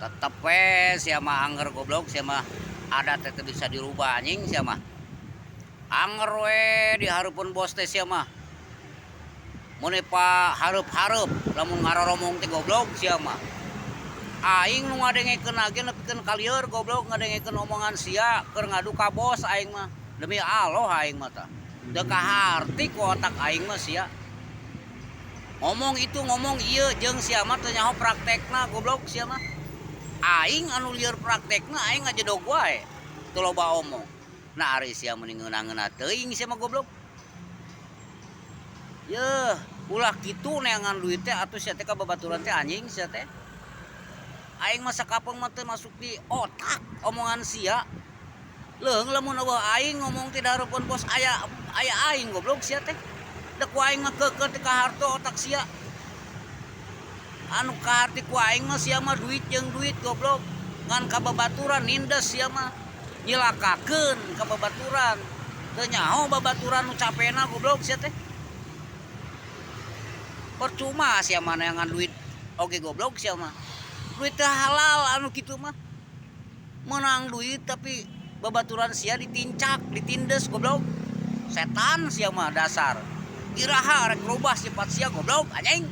tetep we sia mah anger goblok sia mah adat teh bisa dirubah anjing sia mah anger we dihareupeun bos teh sia mah mun pa hareup-hareup lamun ngaroromong teh goblok sia mah aing nu ngadengekeun agen nepikeun kalieur goblok ngadengekeun omongan sia keur ngadu ka bos aing mah demi Allah aing mah tah teu kaharti ku otak aing mah sia ngomong itu ngomong ieu jeung sia mah teu nyaho praktekna goblok sia mah aing anu lieur praktekna aing ngajedog wae teu loba omong nah ari sia mending ngeuna-ngeuna teuing sia mah goblok yeuh ulah kitu neangan duit teh atuh sia teh ka babaturan teh anjing sia teh aing mah sakapeung mah teu masuk di otak omongan sia leung lamun eueuh aing ngomong ti hareupeun bos aya aing goblok sia teh da ku aing mah keukeut ka harto otak sia anu kaharti ku aing mah sia mah duit jeung duit goblok ngan ka babaturan nindes sia mah nyilakakeun ka babaturan teu nyaho babaturan nu capena goblok sia teh percuma sia mah neangan duit oge goblok sia mah duit teh halal anu kitu mah menang duit tapi babaturan sia ditincak ditindes goblok setan sia mah dasar iraha rek rubah sifat sia goblok anjing